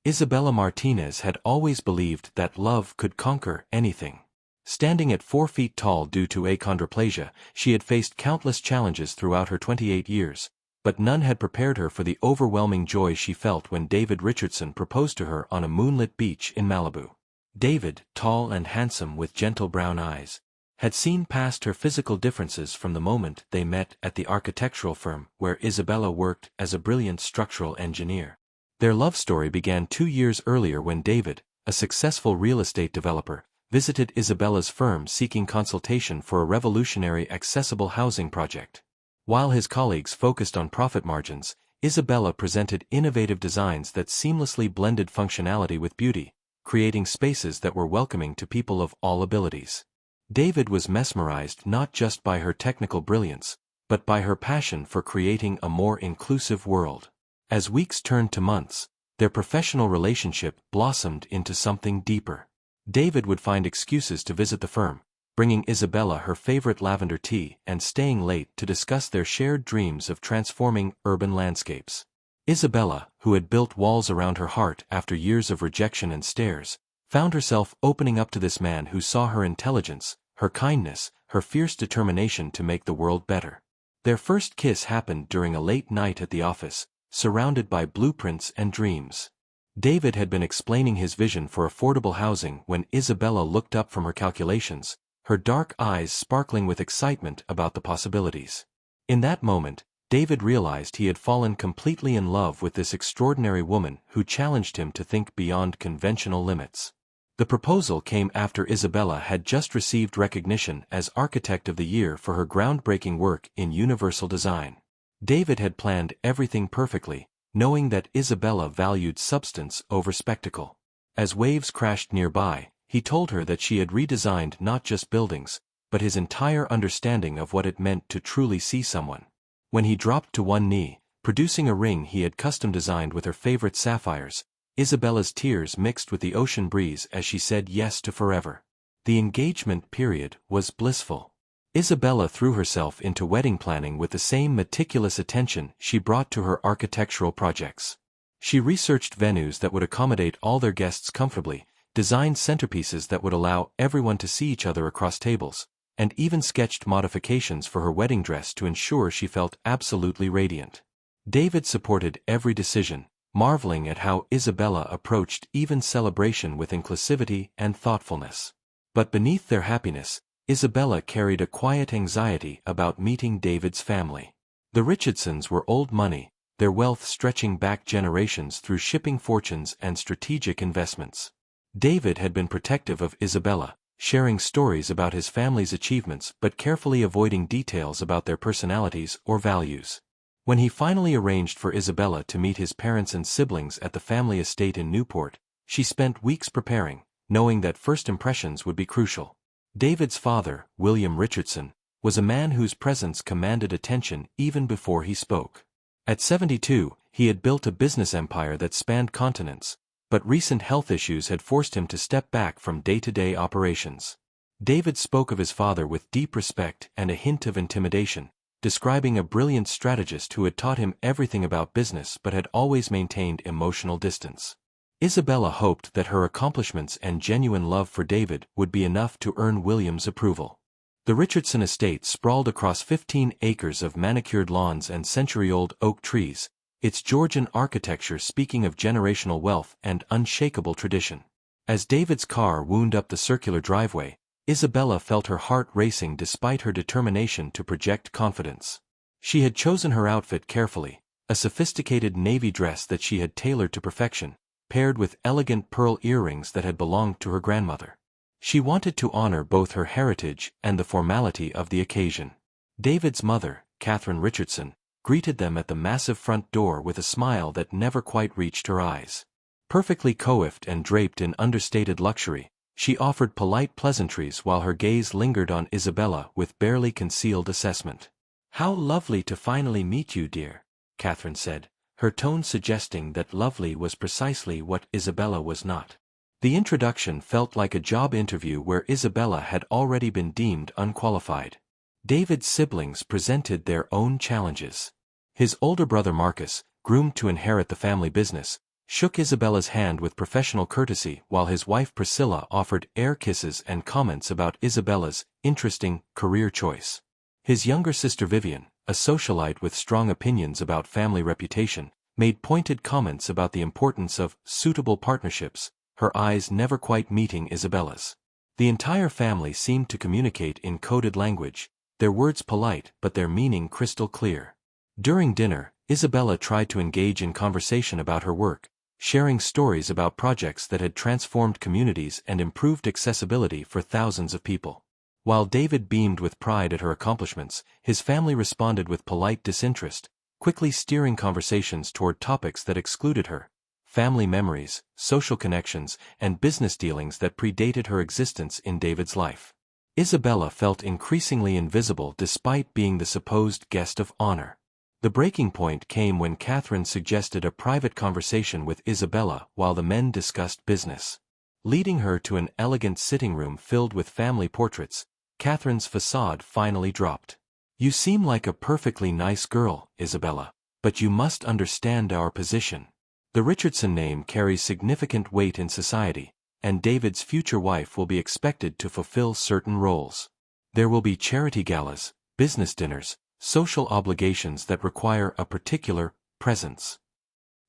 Isabella Martinez had always believed that love could conquer anything. Standing at 4 feet tall due to achondroplasia, she had faced countless challenges throughout her 28 years, but none had prepared her for the overwhelming joy she felt when David Richardson proposed to her on a moonlit beach in Malibu. David, tall and handsome with gentle brown eyes, had seen past her physical differences from the moment they met at the architectural firm where Isabella worked as a brilliant structural engineer. Their love story began 2 years earlier when David, a successful real estate developer, visited Isabella's firm seeking consultation for a revolutionary accessible housing project. While his colleagues focused on profit margins, Isabella presented innovative designs that seamlessly blended functionality with beauty, creating spaces that were welcoming to people of all abilities. David was mesmerized not just by her technical brilliance, but by her passion for creating a more inclusive world. As weeks turned to months, their professional relationship blossomed into something deeper. David would find excuses to visit the firm, bringing Isabella her favorite lavender tea and staying late to discuss their shared dreams of transforming urban landscapes. Isabella, who had built walls around her heart after years of rejection and stares, found herself opening up to this man who saw her intelligence, her kindness, her fierce determination to make the world better. Their first kiss happened during a late night at the office, surrounded by blueprints and dreams. David had been explaining his vision for affordable housing when Isabella looked up from her calculations, her dark eyes sparkling with excitement about the possibilities. In that moment, David realized he had fallen completely in love with this extraordinary woman who challenged him to think beyond conventional limits. The proposal came after Isabella had just received recognition as Architect of the Year for her groundbreaking work in universal design. David had planned everything perfectly, knowing that Isabella valued substance over spectacle. As waves crashed nearby, he told her that she had redesigned not just buildings, but his entire understanding of what it meant to truly see someone. When he dropped to one knee, producing a ring he had custom designed with her favorite sapphires, Isabella's tears mixed with the ocean breeze as she said yes to forever. The engagement period was blissful. Isabella threw herself into wedding planning with the same meticulous attention she brought to her architectural projects. She researched venues that would accommodate all their guests comfortably, designed centerpieces that would allow everyone to see each other across tables, and even sketched modifications for her wedding dress to ensure she felt absolutely radiant. David supported every decision, marveling at how Isabella approached even celebration with inclusivity and thoughtfulness. But beneath their happiness, Isabella carried a quiet anxiety about meeting David's family. The Richardsons were old money, their wealth stretching back generations through shipping fortunes and strategic investments. David had been protective of Isabella, sharing stories about his family's achievements but carefully avoiding details about their personalities or values. When he finally arranged for Isabella to meet his parents and siblings at the family estate in Newport, she spent weeks preparing, knowing that first impressions would be crucial. David's father, William Richardson, was a man whose presence commanded attention even before he spoke. At 72, he had built a business empire that spanned continents, but recent health issues had forced him to step back from day-to-day operations. David spoke of his father with deep respect and a hint of intimidation, describing a brilliant strategist who had taught him everything about business but had always maintained emotional distance. Isabella hoped that her accomplishments and genuine love for David would be enough to earn William's approval. The Richardson estate sprawled across 15 acres of manicured lawns and century-old oak trees, its Georgian architecture speaking of generational wealth and unshakable tradition. As David's car wound up the circular driveway, Isabella felt her heart racing despite her determination to project confidence. She had chosen her outfit carefully, a sophisticated navy dress that she had tailored to perfection, paired with elegant pearl earrings that had belonged to her grandmother. She wanted to honor both her heritage and the formality of the occasion. David's mother, Catherine Richardson, greeted them at the massive front door with a smile that never quite reached her eyes. Perfectly coiffed and draped in understated luxury, she offered polite pleasantries while her gaze lingered on Isabella with barely concealed assessment. "How lovely to finally meet you, dear," Catherine said, her tone suggesting that lovely was precisely what Isabella was not. The introduction felt like a job interview where Isabella had already been deemed unqualified. David's siblings presented their own challenges. His older brother Marcus, groomed to inherit the family business, shook Isabella's hand with professional courtesy while his wife Priscilla offered air kisses and comments about Isabella's interesting career choice. His younger sister Vivian, a socialite with strong opinions about family reputation, made pointed comments about the importance of suitable partnerships, her eyes never quite meeting Isabella's. The entire family seemed to communicate in coded language, their words polite but their meaning crystal clear. During dinner, Isabella tried to engage in conversation about her work, sharing stories about projects that had transformed communities and improved accessibility for thousands of people. While David beamed with pride at her accomplishments, his family responded with polite disinterest, quickly steering conversations toward topics that excluded her: family memories, social connections, and business dealings that predated her existence in David's life. Isabella felt increasingly invisible despite being the supposed guest of honor. The breaking point came when Catherine suggested a private conversation with Isabella while the men discussed business. Leading her to an elegant sitting room filled with family portraits, Catherine's facade finally dropped. "You seem like a perfectly nice girl, Isabella, but you must understand our position. The Richardson name carries significant weight in society, and David's future wife will be expected to fulfill certain roles. There will be charity galas, business dinners, social obligations that require a particular presence."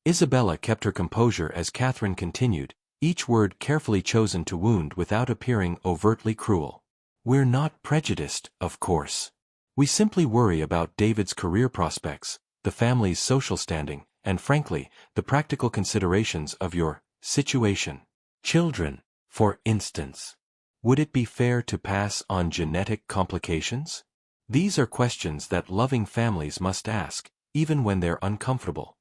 Isabella kept her composure as Catherine continued, each word carefully chosen to wound without appearing overtly cruel. "We're not prejudiced, of course. We simply worry about David's career prospects, the family's social standing, and frankly, the practical considerations of your situation. Children, for instance. Would it be fair to pass on genetic complications? These are questions that loving families must ask, even when they're uncomfortable."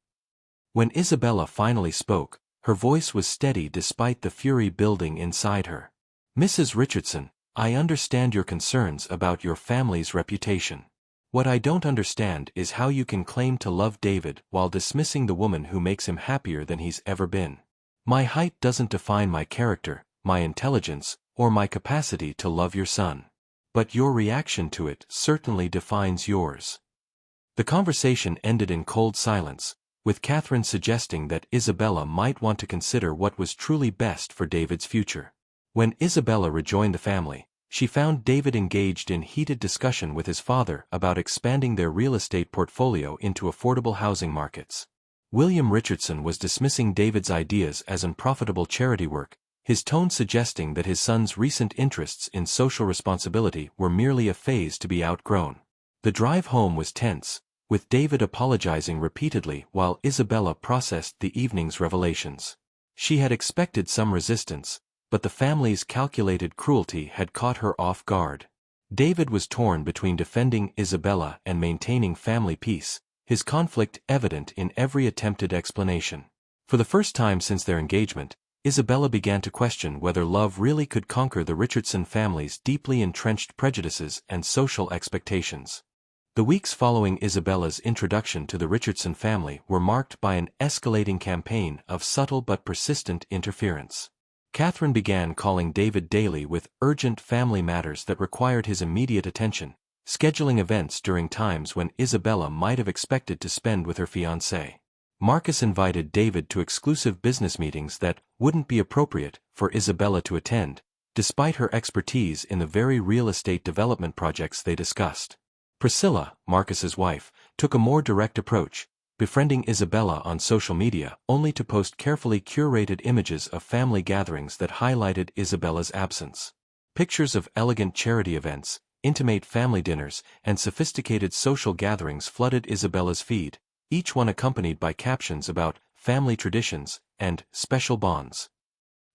When Isabella finally spoke, her voice was steady despite the fury building inside her. "Mrs. Richardson, I understand your concerns about your family's reputation. What I don't understand is how you can claim to love David while dismissing the woman who makes him happier than he's ever been. My height doesn't define my character, my intelligence, or my capacity to love your son. But your reaction to it certainly defines yours." The conversation ended in cold silence, with Catherine suggesting that Isabella might want to consider what was truly best for David's future. When Isabella rejoined the family, she found David engaged in heated discussion with his father about expanding their real estate portfolio into affordable housing markets. William Richardson was dismissing David's ideas as unprofitable charity work, his tone suggesting that his son's recent interests in social responsibility were merely a phase to be outgrown. The drive home was tense, with David apologizing repeatedly while Isabella processed the evening's revelations. She had expected some resistance, but the family's calculated cruelty had caught her off guard. David was torn between defending Isabella and maintaining family peace, his conflict evident in every attempted explanation. For the first time since their engagement, Isabella began to question whether love really could conquer the Richardson family's deeply entrenched prejudices and social expectations. The weeks following Isabella's introduction to the Richardson family were marked by an escalating campaign of subtle but persistent interference. Catherine began calling David daily with urgent family matters that required his immediate attention, scheduling events during times when Isabella might have expected to spend with her fiancé. Marcus invited David to exclusive business meetings that wouldn't be appropriate for Isabella to attend, despite her expertise in the very real estate development projects they discussed. Priscilla, Marcus's wife, took a more direct approach, befriending Isabella on social media only to post carefully curated images of family gatherings that highlighted Isabella's absence. Pictures of elegant charity events, intimate family dinners, and sophisticated social gatherings flooded Isabella's feed, each one accompanied by captions about family traditions and special bonds.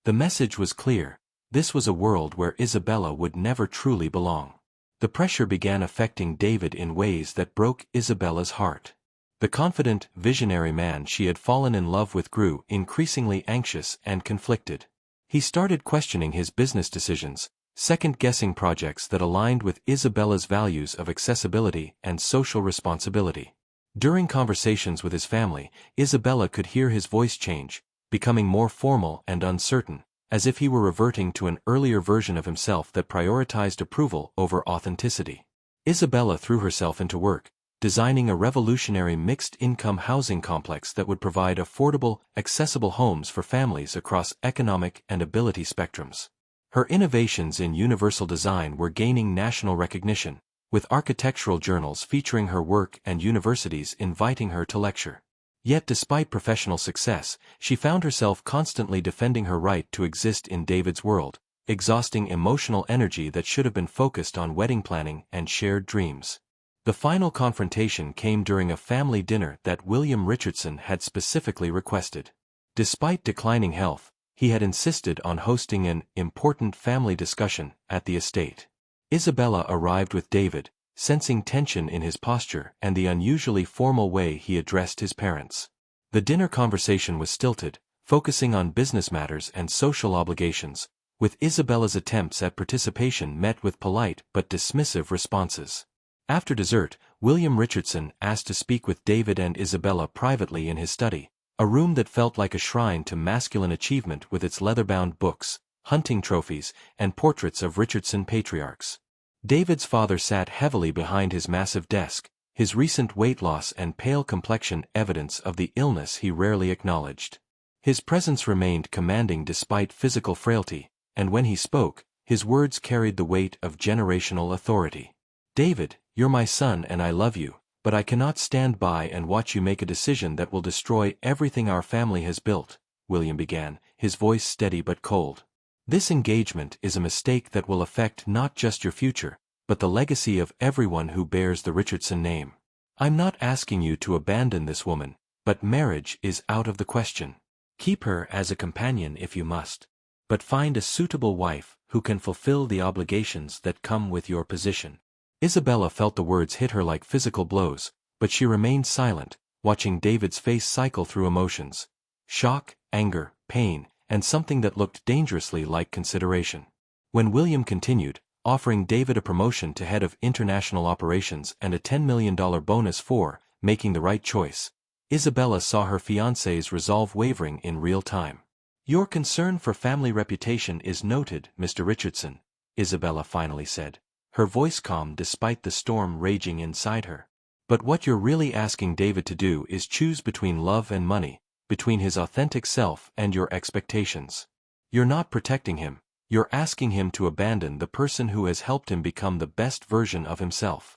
The message was clear: this was a world where Isabella would never truly belong. The pressure began affecting David in ways that broke Isabella's heart. The confident, visionary man she had fallen in love with grew increasingly anxious and conflicted. He started questioning his business decisions, second-guessing projects that aligned with Isabella's values of accessibility and social responsibility. During conversations with his family, Isabella could hear his voice change, becoming more formal and uncertain, as if he were reverting to an earlier version of himself that prioritized approval over authenticity. Isabella threw herself into work, designing a revolutionary mixed-income housing complex that would provide affordable, accessible homes for families across economic and ability spectrums. Her innovations in universal design were gaining national recognition, with architectural journals featuring her work and universities inviting her to lecture. Yet despite professional success, she found herself constantly defending her right to exist in David's world, exhausting emotional energy that should have been focused on wedding planning and shared dreams. The final confrontation came during a family dinner that William Richardson had specifically requested. Despite declining health, he had insisted on hosting an important family discussion at the estate. Isabella arrived with David, sensing tension in his posture and the unusually formal way he addressed his parents. The dinner conversation was stilted, focusing on business matters and social obligations, with Isabella's attempts at participation met with polite but dismissive responses. After dessert, William Richardson asked to speak with David and Isabella privately in his study, a room that felt like a shrine to masculine achievement with its leather-bound books, hunting trophies, and portraits of Richardson patriarchs. David's father sat heavily behind his massive desk, his recent weight loss and pale complexion evidence of the illness he rarely acknowledged. His presence remained commanding despite physical frailty, and when he spoke, his words carried the weight of generational authority. "David, you're my son and I love you, but I cannot stand by and watch you make a decision that will destroy everything our family has built," William began, his voice steady but cold. "This engagement is a mistake that will affect not just your future, but the legacy of everyone who bears the Richardson name. I'm not asking you to abandon this woman, but marriage is out of the question. Keep her as a companion if you must, but find a suitable wife who can fulfill the obligations that come with your position." Isabella felt the words hit her like physical blows, but she remained silent, watching David's face cycle through emotions: shock, anger, pain, and something that looked dangerously like consideration. When William continued, offering David a promotion to head of international operations and a $10 million bonus for making the right choice, Isabella saw her fiancé's resolve wavering in real time. "Your concern for family reputation is noted, Mr. Richardson," Isabella finally said, her voice calm despite the storm raging inside her. "But what you're really asking David to do is choose between love and money, between his authentic self and your expectations. You're not protecting him, you're asking him to abandon the person who has helped him become the best version of himself."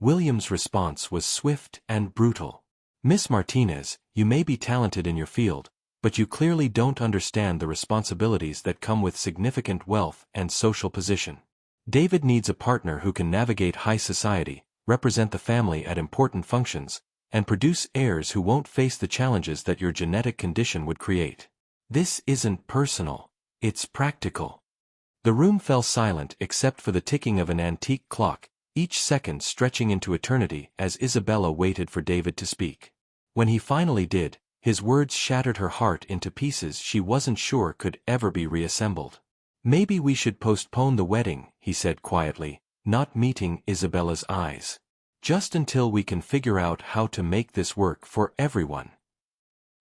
William's response was swift and brutal. "Miss Martinez, you may be talented in your field, but you clearly don't understand the responsibilities that come with significant wealth and social position. David needs a partner who can navigate high society, represent the family at important functions, and produce heirs who won't face the challenges that your genetic condition would create. This isn't personal, it's practical." The room fell silent except for the ticking of an antique clock, each second stretching into eternity as Isabella waited for David to speak. When he finally did, his words shattered her heart into pieces she wasn't sure could ever be reassembled. "Maybe we should postpone the wedding," he said quietly, not meeting Isabella's eyes. "Just until we can figure out how to make this work for everyone."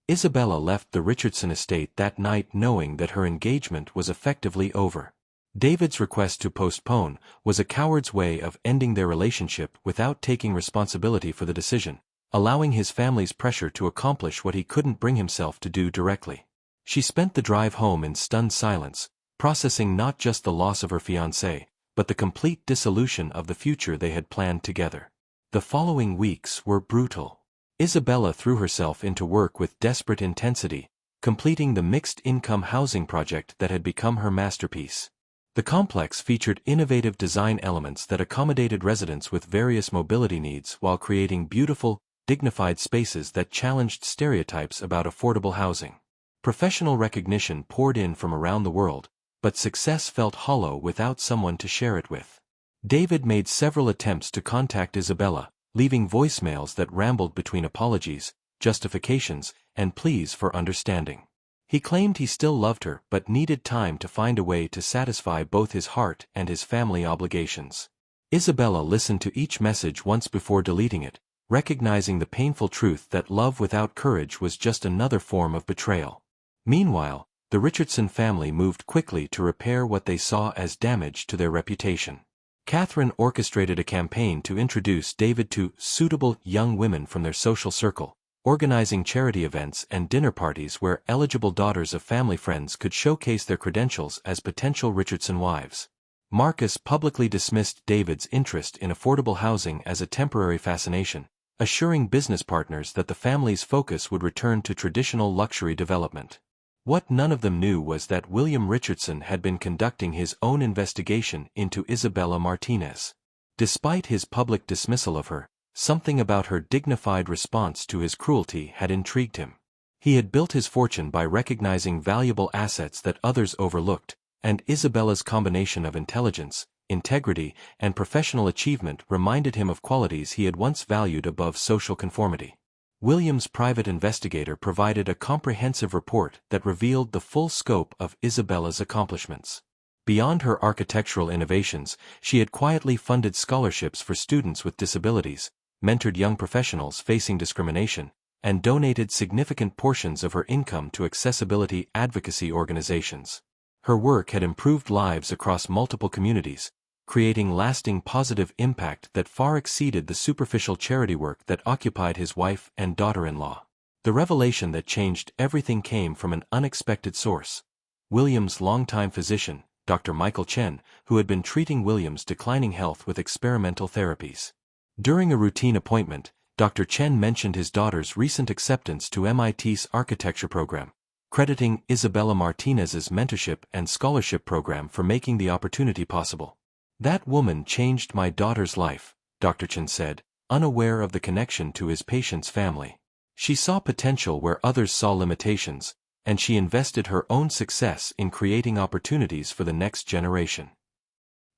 Isabella left the Richardson estate that night knowing that her engagement was effectively over. David's request to postpone was a coward's way of ending their relationship without taking responsibility for the decision, allowing his family's pressure to accomplish what he couldn't bring himself to do directly. She spent the drive home in stunned silence, processing not just the loss of her fiancé, but the complete dissolution of the future they had planned together. The following weeks were brutal. Isabella threw herself into work with desperate intensity, completing the mixed-income housing project that had become her masterpiece. The complex featured innovative design elements that accommodated residents with various mobility needs while creating beautiful, dignified spaces that challenged stereotypes about affordable housing. Professional recognition poured in from around the world, but success felt hollow without someone to share it with. David made several attempts to contact Isabella, leaving voicemails that rambled between apologies, justifications, and pleas for understanding. He claimed he still loved her but needed time to find a way to satisfy both his heart and his family obligations. Isabella listened to each message once before deleting it, recognizing the painful truth that love without courage was just another form of betrayal. Meanwhile, the Richardson family moved quickly to repair what they saw as damage to their reputation. Catherine orchestrated a campaign to introduce David to suitable young women from their social circle, organizing charity events and dinner parties where eligible daughters of family friends could showcase their credentials as potential Richardson wives. Marcus publicly dismissed David's interest in affordable housing as a temporary fascination, assuring business partners that the family's focus would return to traditional luxury development. What none of them knew was that William Richardson had been conducting his own investigation into Isabella Martinez. Despite his public dismissal of her, something about her dignified response to his cruelty had intrigued him. He had built his fortune by recognizing valuable assets that others overlooked, and Isabella's combination of intelligence, integrity, and professional achievement reminded him of qualities he had once valued above social conformity. William's private investigator provided a comprehensive report that revealed the full scope of Isabella's accomplishments. Beyond her architectural innovations, she had quietly funded scholarships for students with disabilities, mentored young professionals facing discrimination, and donated significant portions of her income to accessibility advocacy organizations. Her work had improved lives across multiple communities, creating lasting positive impact that far exceeded the superficial charity work that occupied his wife and daughter-in-law. The revelation that changed everything came from an unexpected source. William's longtime physician, Dr. Michael Chen, who had been treating William's declining health with experimental therapies. During a routine appointment, Dr. Chen mentioned his daughter's recent acceptance to MIT's architecture program, crediting Isabella Martinez's mentorship and scholarship program for making the opportunity possible. "That woman changed my daughter's life," Dr. Chen said, unaware of the connection to his patient's family. "She saw potential where others saw limitations, and she invested her own success in creating opportunities for the next generation."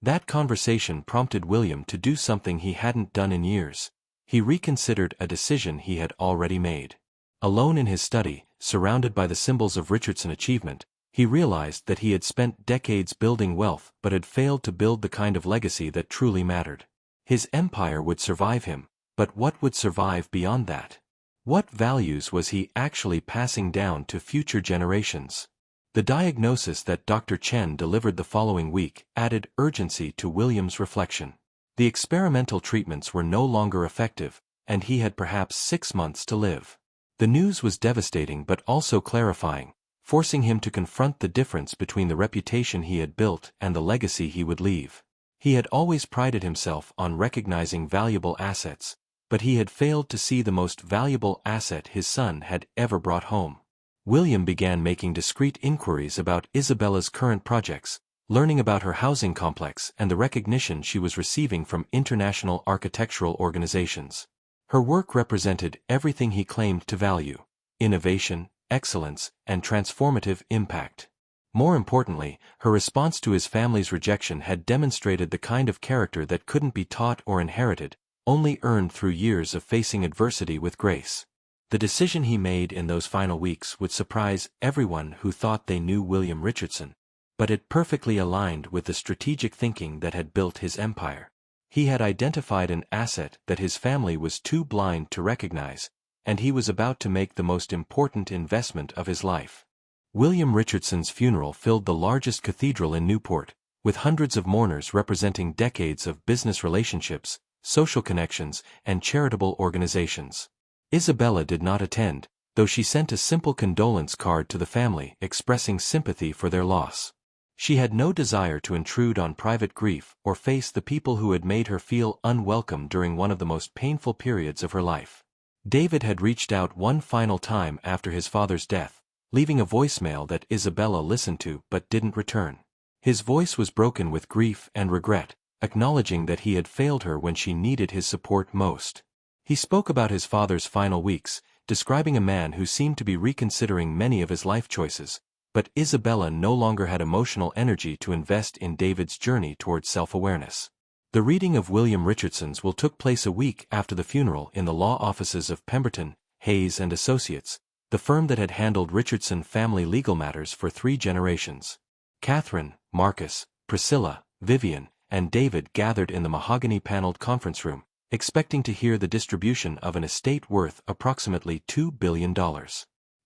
That conversation prompted William to do something he hadn't done in years. He reconsidered a decision he had already made. Alone in his study, surrounded by the symbols of Richardson achievement, he realized that he had spent decades building wealth but had failed to build the kind of legacy that truly mattered. His empire would survive him, but what would survive beyond that? What values was he actually passing down to future generations? The diagnosis that Dr. Chen delivered the following week added urgency to William's reflection. The experimental treatments were no longer effective, and he had perhaps 6 months to live. The news was devastating but also clarifying, forcing him to confront the difference between the reputation he had built and the legacy he would leave. He had always prided himself on recognizing valuable assets, but he had failed to see the most valuable asset his son had ever brought home. William began making discreet inquiries about Isabella's current projects, learning about her housing complex and the recognition she was receiving from international architectural organizations. Her work represented everything he claimed to value: innovation, excellence, and transformative impact. More importantly, her response to his family's rejection had demonstrated the kind of character that couldn't be taught or inherited, only earned through years of facing adversity with grace. The decision he made in those final weeks would surprise everyone who thought they knew William Richardson, but it perfectly aligned with the strategic thinking that had built his empire. He had identified an asset that his family was too blind to recognize, and he was about to make the most important investment of his life. William Richardson's funeral filled the largest cathedral in Newport, with hundreds of mourners representing decades of business relationships, social connections, and charitable organizations. Isabella did not attend, though she sent a simple condolence card to the family expressing sympathy for their loss. She had no desire to intrude on private grief or face the people who had made her feel unwelcome during one of the most painful periods of her life. David had reached out one final time after his father's death, leaving a voicemail that Isabella listened to but didn't return. His voice was broken with grief and regret, acknowledging that he had failed her when she needed his support most. He spoke about his father's final weeks, describing a man who seemed to be reconsidering many of his life choices, but Isabella no longer had emotional energy to invest in David's journey towards self-awareness. The reading of William Richardson's will took place a week after the funeral in the law offices of Pemberton, Hayes and Associates, the firm that had handled Richardson family legal matters for 3 generations. Catherine, Marcus, Priscilla, Vivian, and David gathered in the mahogany-paneled conference room, expecting to hear the distribution of an estate worth approximately $2 billion.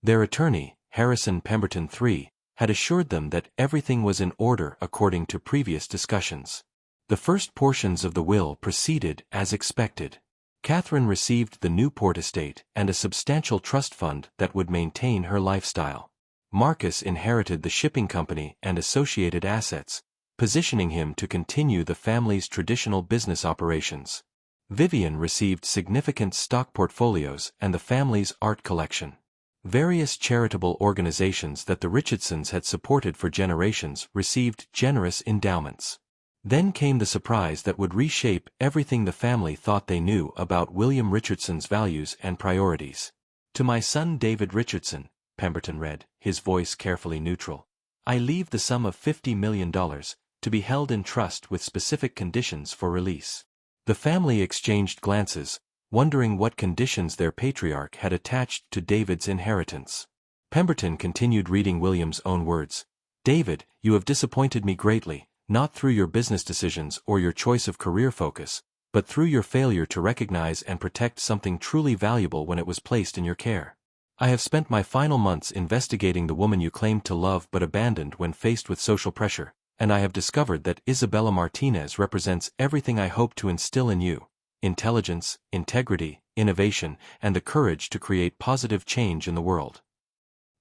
Their attorney, Harrison Pemberton III, had assured them that everything was in order according to previous discussions. The first portions of the will proceeded as expected. Catherine received the Newport estate and a substantial trust fund that would maintain her lifestyle. Marcus inherited the shipping company and associated assets, positioning him to continue the family's traditional business operations. Vivian received significant stock portfolios and the family's art collection. Various charitable organizations that the Richardsons had supported for generations received generous endowments. Then came the surprise that would reshape everything the family thought they knew about William Richardson's values and priorities. To my son David Richardson, Pemberton read, his voice carefully neutral, I leave the sum of $50 million, to be held in trust with specific conditions for release. The family exchanged glances, wondering what conditions their patriarch had attached to David's inheritance. Pemberton continued reading William's own words. David, you have disappointed me greatly, not through your business decisions or your choice of career focus, but through your failure to recognize and protect something truly valuable when it was placed in your care. I have spent my final months investigating the woman you claimed to love but abandoned when faced with social pressure, and I have discovered that Isabella Martinez represents everything I hope to instill in you: intelligence, integrity, innovation, and the courage to create positive change in the world.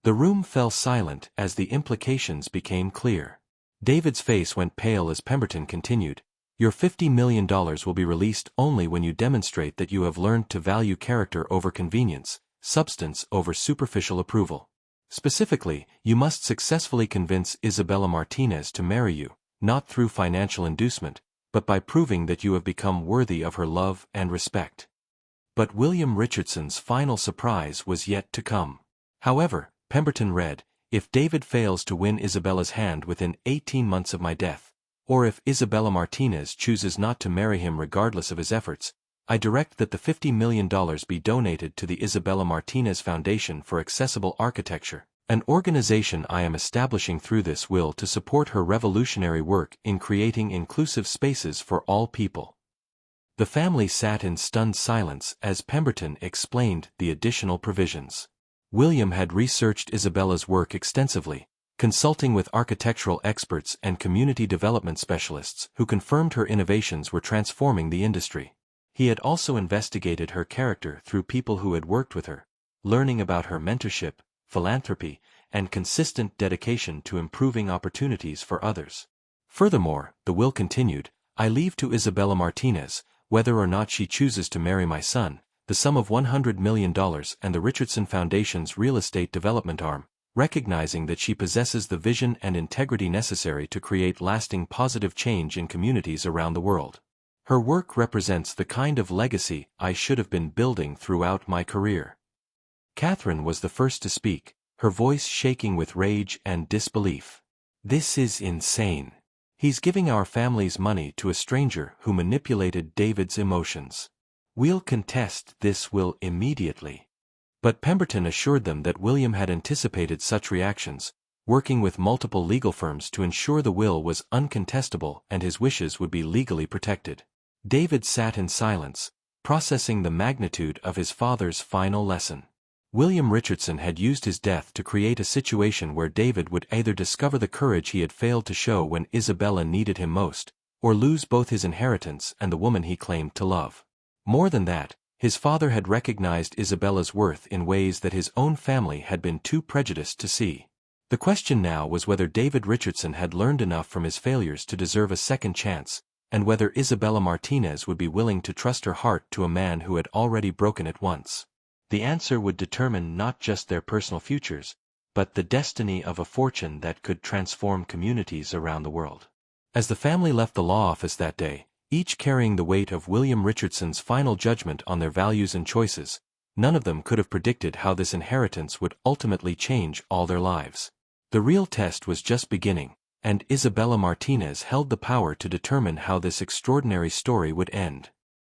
The room fell silent as the implications became clear. David's face went pale as Pemberton continued, Your $50 million will be released only when you demonstrate that you have learned to value character over convenience, substance over superficial approval. Specifically, you must successfully convince Isabella Martinez to marry you, not through financial inducement, but by proving that you have become worthy of her love and respect. But William Richardson's final surprise was yet to come. However, Pemberton read, If David fails to win Isabella's hand within 18 months of my death, or if Isabella Martinez chooses not to marry him regardless of his efforts, I direct that the $50 million be donated to the Isabella Martinez Foundation for Accessible Architecture, an organization I am establishing through this will to support her revolutionary work in creating inclusive spaces for all people. The family sat in stunned silence as Pemberton explained the additional provisions. William had researched Isabella's work extensively, consulting with architectural experts and community development specialists who confirmed her innovations were transforming the industry. He had also investigated her character through people who had worked with her, learning about her mentorship, philanthropy, and consistent dedication to improving opportunities for others. Furthermore, the will continued, I leave to Isabella Martinez, whether or not she chooses to marry my son, the sum of $100 million and the Richardson Foundation's real estate development arm, recognizing that she possesses the vision and integrity necessary to create lasting positive change in communities around the world. Her work represents the kind of legacy I should have been building throughout my career. Catherine was the first to speak, her voice shaking with rage and disbelief. This is insane. He's giving our family's money to a stranger who manipulated David's emotions. We'll contest this will immediately. But Pemberton assured them that William had anticipated such reactions, working with multiple legal firms to ensure the will was uncontestable and his wishes would be legally protected. David sat in silence, processing the magnitude of his father's final lesson. William Richardson had used his death to create a situation where David would either discover the courage he had failed to show when Isabella needed him most, or lose both his inheritance and the woman he claimed to love. More than that, his father had recognized Isabella's worth in ways that his own family had been too prejudiced to see. The question now was whether David Richardson had learned enough from his failures to deserve a second chance, and whether Isabella Martinez would be willing to trust her heart to a man who had already broken it once. The answer would determine not just their personal futures, but the destiny of a fortune that could transform communities around the world. As the family left the law office that day, each carrying the weight of William Richardson's final judgment on their values and choices, none of them could have predicted how this inheritance would ultimately change all their lives. The real test was just beginning, and Isabella Martinez held the power to determine how this extraordinary story would end.